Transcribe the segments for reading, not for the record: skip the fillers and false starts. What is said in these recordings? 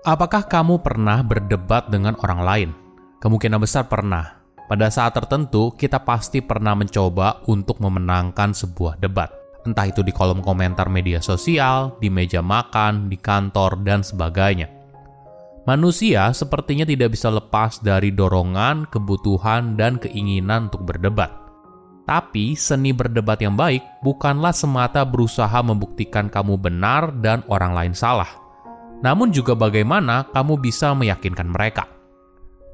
Apakah kamu pernah berdebat dengan orang lain? Kemungkinan besar pernah. Pada saat tertentu, kita pasti pernah mencoba untuk memenangkan sebuah debat. Entah itu di kolom komentar media sosial, di meja makan, di kantor, dan sebagainya. Manusia sepertinya tidak bisa lepas dari dorongan, kebutuhan, dan keinginan untuk berdebat. Tapi, seni berdebat yang baik bukanlah semata berusaha membuktikan kamu benar dan orang lain salah. Namun juga bagaimana kamu bisa meyakinkan mereka.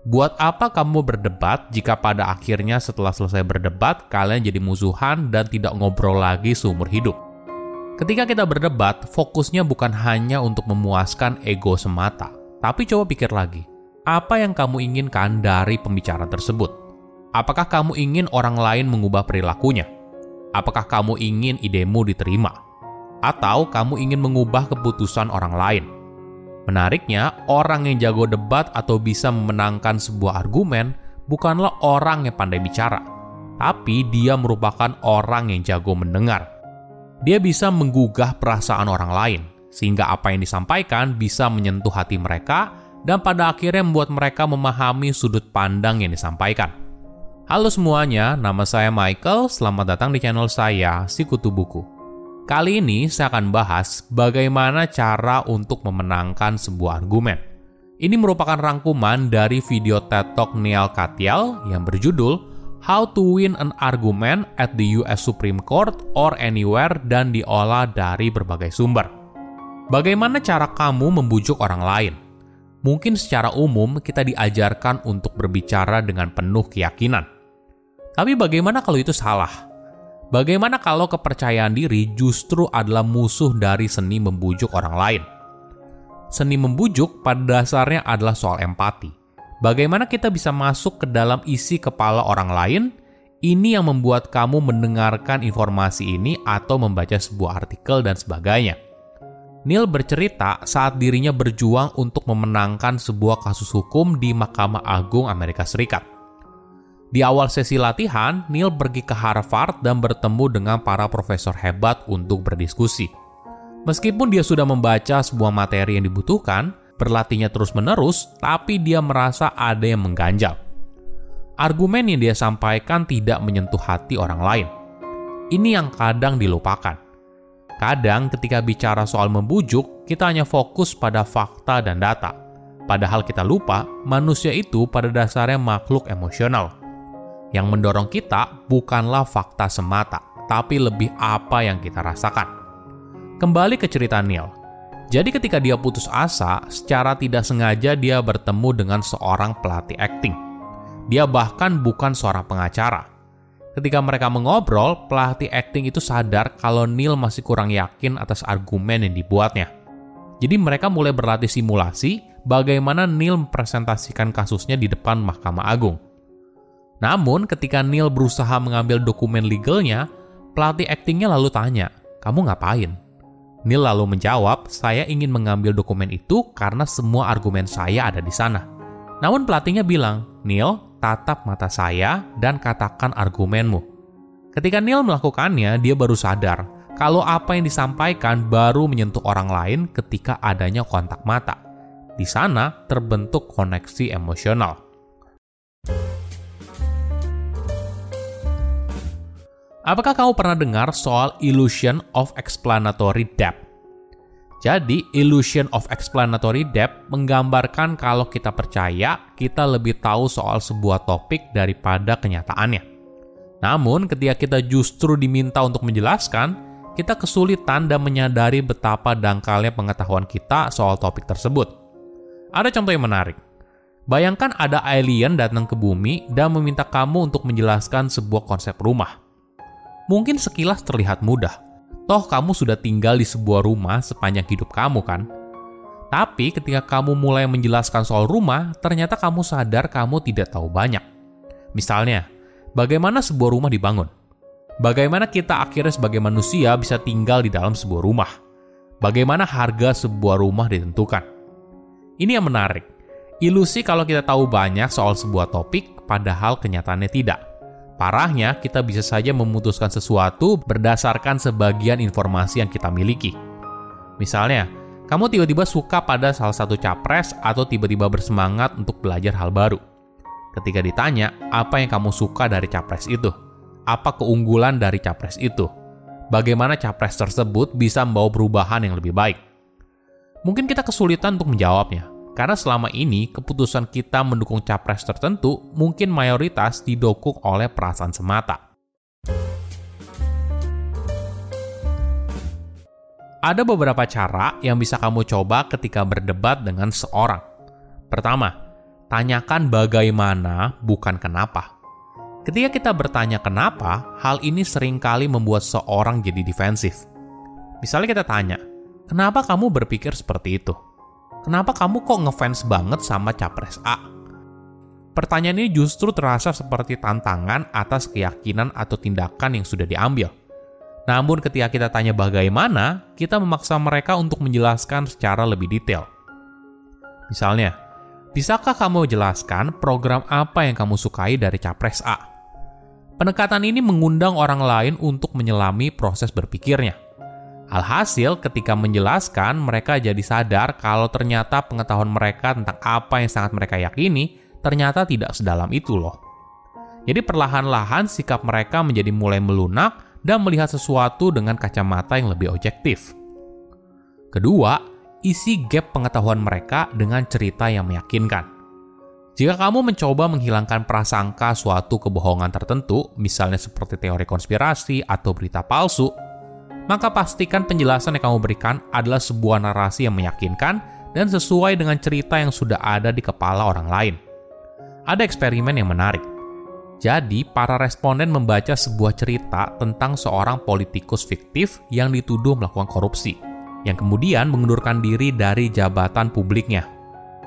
Buat apa kamu berdebat jika pada akhirnya setelah selesai berdebat, kalian jadi musuhan dan tidak ngobrol lagi seumur hidup? Ketika kita berdebat, fokusnya bukan hanya untuk memuaskan ego semata. Tapi coba pikir lagi, apa yang kamu inginkan dari pembicaraan tersebut? Apakah kamu ingin orang lain mengubah perilakunya? Apakah kamu ingin idemu diterima? Atau kamu ingin mengubah keputusan orang lain? Menariknya, orang yang jago debat atau bisa memenangkan sebuah argumen bukanlah orang yang pandai bicara, tapi dia merupakan orang yang jago mendengar. Dia bisa menggugah perasaan orang lain, sehingga apa yang disampaikan bisa menyentuh hati mereka dan pada akhirnya membuat mereka memahami sudut pandang yang disampaikan. Halo semuanya, nama saya Michael, selamat datang di channel saya, Sikutu Buku. Kali ini saya akan bahas bagaimana cara untuk memenangkan sebuah argumen. Ini merupakan rangkuman dari video TED Talk Neil Katyal yang berjudul How to Win an Argument at the US Supreme Court or Anywhere dan diolah dari berbagai sumber. Bagaimana cara kamu membujuk orang lain? Mungkin secara umum kita diajarkan untuk berbicara dengan penuh keyakinan. Tapi bagaimana kalau itu salah? Bagaimana kalau kepercayaan diri justru adalah musuh dari seni membujuk orang lain? Seni membujuk pada dasarnya adalah soal empati. Bagaimana kita bisa masuk ke dalam isi kepala orang lain? Ini yang membuat kamu mendengarkan informasi ini atau membaca sebuah artikel dan sebagainya. Neil bercerita saat dirinya berjuang untuk memenangkan sebuah kasus hukum di Mahkamah Agung Amerika Serikat. Di awal sesi latihan, Neil pergi ke Harvard dan bertemu dengan para profesor hebat untuk berdiskusi. Meskipun dia sudah membaca sebuah materi yang dibutuhkan, berlatihnya terus-menerus, tapi dia merasa ada yang mengganjal. Argumen yang dia sampaikan tidak menyentuh hati orang lain. Ini yang kadang dilupakan. Kadang ketika bicara soal membujuk, kita hanya fokus pada fakta dan data. Padahal kita lupa, manusia itu pada dasarnya makhluk emosional. Yang mendorong kita bukanlah fakta semata, tapi lebih apa yang kita rasakan. Kembali ke cerita Neil. Jadi ketika dia putus asa, secara tidak sengaja dia bertemu dengan seorang pelatih akting. Dia bahkan bukan seorang pengacara. Ketika mereka mengobrol, pelatih akting itu sadar kalau Neil masih kurang yakin atas argumen yang dibuatnya. Jadi mereka mulai berlatih simulasi bagaimana Neil mempresentasikan kasusnya di depan Mahkamah Agung. Namun, ketika Neil berusaha mengambil dokumen legalnya, pelatih aktingnya lalu tanya, "Kamu ngapain?" Neil lalu menjawab, "Saya ingin mengambil dokumen itu karena semua argumen saya ada di sana." Namun pelatihnya bilang, "Neil, tatap mata saya dan katakan argumenmu." Ketika Neil melakukannya, dia baru sadar kalau apa yang disampaikan baru menyentuh orang lain ketika adanya kontak mata. Di sana terbentuk koneksi emosional. Apakah kamu pernah dengar soal illusion of explanatory depth? Jadi, illusion of explanatory depth menggambarkan kalau kita percaya kita lebih tahu soal sebuah topik daripada kenyataannya. Namun, ketika kita justru diminta untuk menjelaskan, kita kesulitan dan menyadari betapa dangkalnya pengetahuan kita soal topik tersebut. Ada contoh yang menarik. Bayangkan ada alien datang ke bumi dan meminta kamu untuk menjelaskan sebuah konsep rumah. Mungkin sekilas terlihat mudah. Toh kamu sudah tinggal di sebuah rumah sepanjang hidup kamu kan? Tapi ketika kamu mulai menjelaskan soal rumah, ternyata kamu sadar kamu tidak tahu banyak. Misalnya, bagaimana sebuah rumah dibangun? Bagaimana kita akhirnya sebagai manusia bisa tinggal di dalam sebuah rumah? Bagaimana harga sebuah rumah ditentukan? Ini yang menarik. Ilusi kalau kita tahu banyak soal sebuah topik, padahal kenyataannya tidak. Parahnya, kita bisa saja memutuskan sesuatu berdasarkan sebagian informasi yang kita miliki. Misalnya, Kamu tiba-tiba suka pada salah satu capres atau tiba-tiba bersemangat untuk belajar hal baru. Ketika ditanya, apa yang kamu suka dari capres itu? Apa keunggulan dari capres itu? Bagaimana capres tersebut bisa membawa perubahan yang lebih baik? Mungkin kita kesulitan untuk menjawabnya, karena selama ini keputusan kita mendukung capres tertentu mungkin mayoritas didukung oleh perasaan semata. Ada beberapa cara yang bisa kamu coba ketika berdebat dengan seorang. Pertama, tanyakan bagaimana, bukan kenapa. Ketika kita bertanya kenapa, hal ini seringkali membuat seorang jadi defensif. Misalnya kita tanya, kenapa kamu berpikir seperti itu? Kenapa kamu kok ngefans banget sama capres A? Pertanyaan ini justru terasa seperti tantangan atas keyakinan atau tindakan yang sudah diambil. Namun ketika kita tanya bagaimana, kita memaksa mereka untuk menjelaskan secara lebih detail. Misalnya, bisakah kamu jelaskan program apa yang kamu sukai dari capres A? Pendekatan ini mengundang orang lain untuk menyelami proses berpikirnya. Alhasil, ketika menjelaskan, mereka jadi sadar kalau ternyata pengetahuan mereka tentang apa yang sangat mereka yakini ternyata tidak sedalam itu loh. Jadi perlahan-lahan sikap mereka menjadi mulai melunak dan melihat sesuatu dengan kacamata yang lebih objektif. Kedua, isi gap pengetahuan mereka dengan cerita yang meyakinkan. Jika kamu mencoba menghilangkan prasangka suatu kebohongan tertentu, misalnya seperti teori konspirasi atau berita palsu, maka pastikan penjelasan yang kamu berikan adalah sebuah narasi yang meyakinkan dan sesuai dengan cerita yang sudah ada di kepala orang lain. Ada eksperimen yang menarik. Jadi, para responden membaca sebuah cerita tentang seorang politikus fiktif yang dituduh melakukan korupsi, yang kemudian mengundurkan diri dari jabatan publiknya.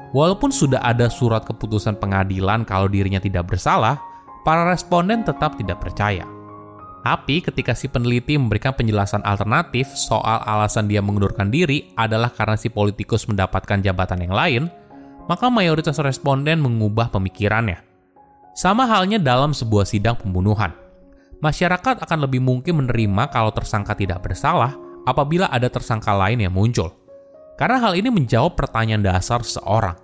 Walaupun sudah ada surat keputusan pengadilan kalau dirinya tidak bersalah, para responden tetap tidak percaya. Tapi ketika si peneliti memberikan penjelasan alternatif soal alasan dia mengundurkan diri adalah karena si politikus mendapatkan jabatan yang lain, maka mayoritas responden mengubah pemikirannya. Sama halnya dalam sebuah sidang pembunuhan. Masyarakat akan lebih mungkin menerima kalau tersangka tidak bersalah apabila ada tersangka lain yang muncul. Karena hal ini menjawab pertanyaan dasar seseorang.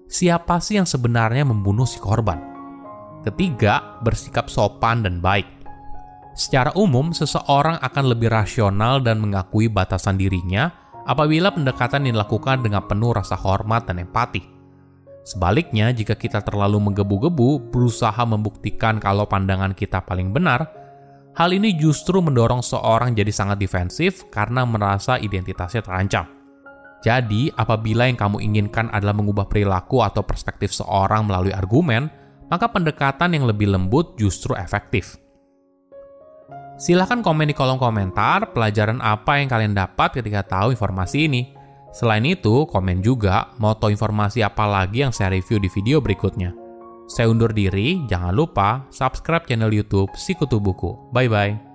Siapa sih yang sebenarnya membunuh si korban? Ketiga, bersikap sopan dan baik. Secara umum, seseorang akan lebih rasional dan mengakui batasan dirinya apabila pendekatan dilakukan dengan penuh rasa hormat dan empati. Sebaliknya, jika kita terlalu menggebu-gebu, berusaha membuktikan kalau pandangan kita paling benar, hal ini justru mendorong seorang jadi sangat defensif karena merasa identitasnya terancam. Jadi, apabila yang kamu inginkan adalah mengubah perilaku atau perspektif seorang melalui argumen, maka pendekatan yang lebih lembut justru efektif. Silahkan komen di kolom komentar pelajaran apa yang kalian dapat ketika tahu informasi ini. Selain itu, komen juga mau tahu informasi apa lagi yang saya review di video berikutnya. Saya undur diri, jangan lupa subscribe channel YouTube Sikutu Buku. Bye-bye.